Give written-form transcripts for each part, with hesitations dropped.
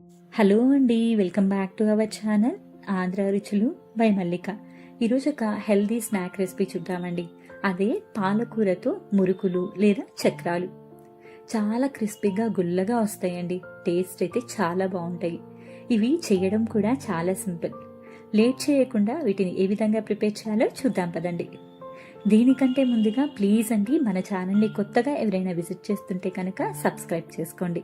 Hello అండి, welcome back to our channel Andhra రుచులు by మల్లిక. ఈరోజు ఒక హెల్దీ స్నాక్ రెసిపీ చూద్దామండి. అదే పాలకూరతో మురుకులు లేదా చక్రాలు. చాలా క్రిస్పీగా గుల్లగా వస్తాయండి. టేస్ట్ అయితే చాలా బాగుంటాయి. ఇవి చేయడం కూడా చాలా సింపుల్. లేట్ చేయకుండా వీటిని ఏ విధంగా ప్రిపేర్ చేయాలో చూద్దాం పదండి. దీనికంటే ముందుగా ప్లీజ్ అండి, మన ఛానల్ని కొత్తగా ఎవరైనా విజిట్ చేస్తుంటే కనుక సబ్స్క్రైబ్ చేసుకోండి.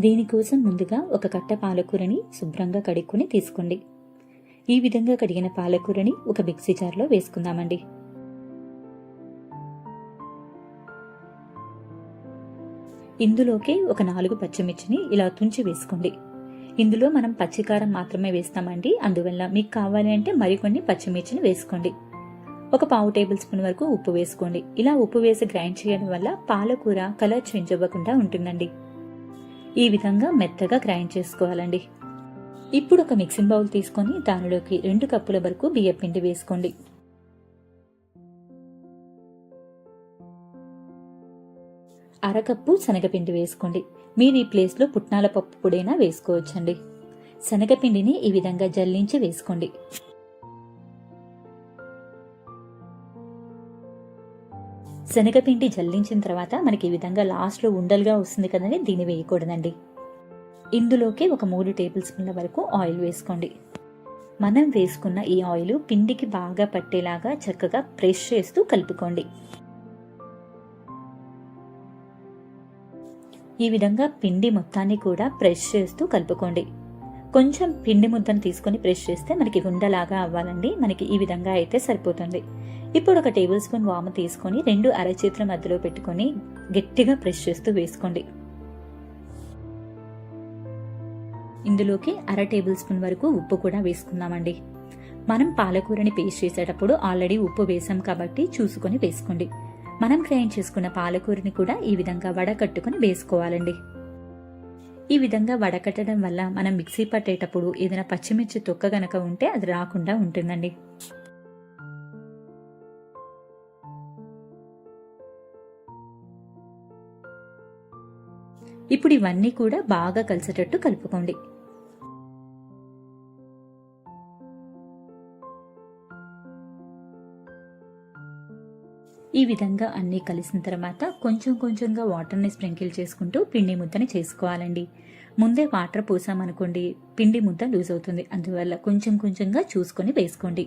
దీనికోసం ముందుగా ఒక కట్ట పాలకూరని శుభ్రంగా కడుక్కొని తీసుకోండి. ఈ విధంగా కడిగిన పాలకూరని ఒక మిక్సీ జార్లో వేసుకుందామండి. ఇందులోకి ఒక 4 పచ్చిమిర్చిని ఇలా తుంచి వేసుకోండి. ఇందులో మనం పచ్చికారం మాత్రమే వేస్తామండి, అందువల్ల మీకు కావాలి అంటే మరికొన్ని పచ్చిమిర్చిని వేసుకోండి. ఒక 1/2 టేబుల్ స్పూన్ వరకు ఉప్పు వేసుకోండి. ఇలా ఉప్పు వేసి గ్రైండ్ చేయడం వల్ల పాలకూర కలర్ చేంజ్ అవ్వకుండా ఉంటుందండి. ఈ విధంగా మెత్తగా గ్రైండ్ చేసుకోవాలండి. ఇప్పుడు ఒక మిక్సింగ్ బౌల్ తీసుకొని దానిలోకి 2 కప్పుల వరకు బియ్యం పిండి వేసుకోండి. అరకప్పు శనగపిండి వేసుకోండి. మీరు ఈ ప్లేస్లో పుట్నాల పప్పు పొడైనా వేసుకోవచ్చండి. శనగపిండిని ఈ విధంగా జల్లించి వేసుకోండి. శనగపిండి జల్లించిన తర్వాత మనకి ఈ విధంగా లాస్ట్లో ఉండలుగా వస్తుంది కదండి, దీన్ని వేయకూడదండి. ఇందులోకి ఒక 3 టేబుల్ స్పూన్ల వరకు ఆయిల్ వేసుకోండి. మనం వేసుకున్న ఈ ఆయిల్ పిండికి బాగా పట్టేలాగా చక్కగా ప్రెస్ చేస్తూ కలుపుకోండి. ఈ విధంగా పిండి మొత్తాన్ని కూడా ప్రెస్ చేస్తూ కలుపుకోండి. కొంచెం పిండి ముద్దను తీసుకొని ప్రెస్ చేస్తే మనకి ఉండలాగా అవ్వాలండి. మనకి ఈ విధంగా అయితే సరిపోతుంది. ఇప్పుడు ఒక టేబుల్ స్పూన్ వాము తీసుకొని 2 అరచేతుల మధ్యలో పెట్టుకొని గట్టిగా ప్రెస్ చేస్తూ వేసుకోండి. ఇందులోకి 1/2 టేబుల్ స్పూన్ వరకు ఉప్పు కూడా వేసుకుందామండి. మనం పాలకూరని పేస్ట్ చేసేటప్పుడు ఆల్రెడీ ఉప్పు వేసాం కాబట్టి చూసుకొని వేసుకోండి. మనం గ్రైండ్ చేసుకున్న పాలకూరని కూడా ఈ విధంగా వడకట్టుకుని వేసుకోవాలండి. ఈ విధంగా వడకట్టడం వల్ల మనం మిక్సీ పట్టేటప్పుడు ఏదైనా పచ్చిమిర్చి తొక్క గనక ఉంటే అది రాకుండా ఉంటుందండి. ఇప్పుడు ఇవన్నీ కూడా బాగా కలిసేటట్టు కలుపుకోండి. ఈ విధంగా అన్నీ కలిసిన తర్వాత కొంచెం కొంచెంగా వాటర్ని స్ప్రింకిల్ చేసుకుంటూ పిండి ముద్దని చేసుకోవాలండి. ముందే వాటర్ పోసామనుకోండి పిండి ముద్ద లూజ్ అవుతుంది, అందువల్ల కొంచెం కొంచెంగా చూసుకొని వేసుకోండి.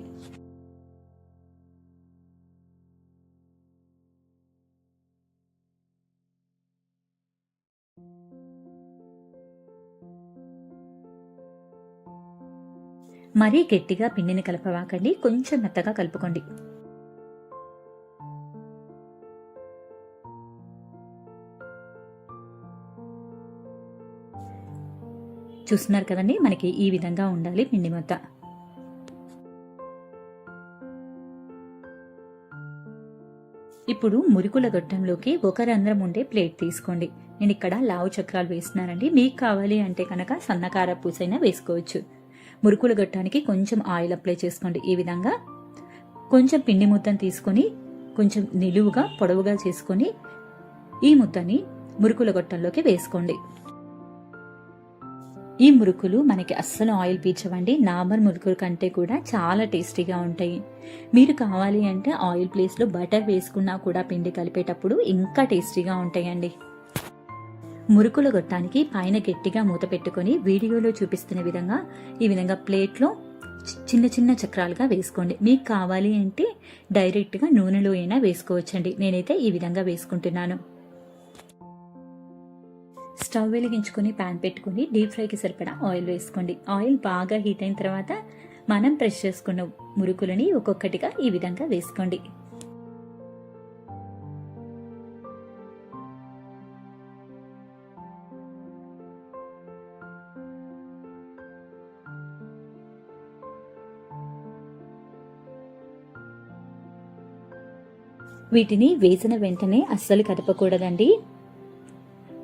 మరీ గట్టిగా పిండిని కలపవాకండి, కొంచెం మెత్తగా కలుపుకోండి. చూస్తున్నారు కదండి, మనకి ఈ విధంగా ఉండాలి పిండి ముద్ద. ఇప్పుడు మురుకుల గొట్టంలోకి ఒక రంధ్రం ఉండే ప్లేట్ తీసుకోండి. నేను ఇక్కడ లావు చక్రాలు వేస్తున్నానండి. మీకు కావాలి అంటే కనుక సన్నకార పూసైనా వేసుకోవచ్చు. మురుకుల గొట్టానికి కొంచెం ఆయిల్ అప్లై చేసుకోండి. ఈ విధంగా కొంచెం పిండి ముద్దను తీసుకొని కొంచెం నిలువుగా పొడవుగా చేసుకొని ఈ ముద్దని మురుకుల గొట్టంలోకి వేసుకోండి. ఈ మురుకులు మనకి అస్సలు ఆయిల్ పీల్చవండి. నార్మల్ మురుకుల కంటే కూడా చాలా టేస్టీగా ఉంటాయి. మీరు కావాలి అంటే ఆయిల్ ప్లేస్లో బటర్ వేసుకున్నా కూడా పిండి కలిపేటప్పుడు ఇంకా టేస్టీగా ఉంటాయండి. మురుకుల గొట్టానికి పైన గట్టిగా మూత పెట్టుకుని వీడియోలో చూపిస్తున్న విధంగా ఈ విధంగా ప్లేట్లో చిన్న చిన్న చక్రాలుగా వేసుకోండి. మీకు కావాలి అంటే డైరెక్ట్గా నూనెలో అయినా వేసుకోవచ్చండి. నేనైతే ఈ విధంగా వేసుకుంటున్నాను. స్టవ్ వెలిగించుకుని ప్యాన్ పెట్టుకుని డీప్ ఫ్రైకి సరిపడా ఆయిల్ వేసుకోండి. ఆయిల్ బాగా హీట్ అయిన తర్వాత మనం ప్రెస్ చేసుకున్న మురుకులని ఒక్కొక్కటిగా ఈ విధంగా వేసుకోండి. వీటిని వేసిన వెంటనే అస్సలు కదపకూడదండి.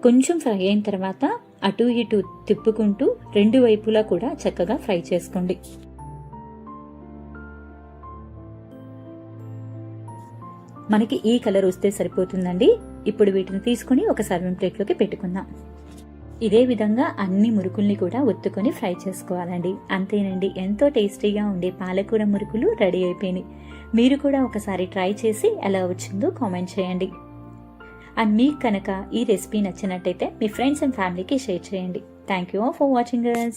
కొంచెం ఫ్రై అయిన తర్వాత అటు ఇటు తిప్పుకుంటూ 2 వైపులా కూడా చక్కగా ఫ్రై చేసుకోండి. మనకి ఈ కలర్ వస్తే సరిపోతుందండి. ఇప్పుడు వీటిని తీసుకుని ఒక సర్వింగ్ ప్లేట్లోకి పెట్టుకుందాం. ఇదే విధంగా అన్ని మురుకుల్ని కూడా ఒత్తుకొని ఫ్రై చేసుకోవాలండి. అంతేనండి, ఎంతో టేస్టీగా ఉండే పాలకూర మురుకులు రెడీ అయిపోయినాయి. మీరు కూడా ఒకసారి ట్రై చేసి ఎలా వచ్చిందో కామెంట్ చేయండి. అండ్ మీకు కనుక ఈ రెసిపీ నచ్చినట్టయితే మీ ఫ్రెండ్స్ అండ్ ఫ్యామిలీకి షేర్ చేయండి. Thank you for watching us.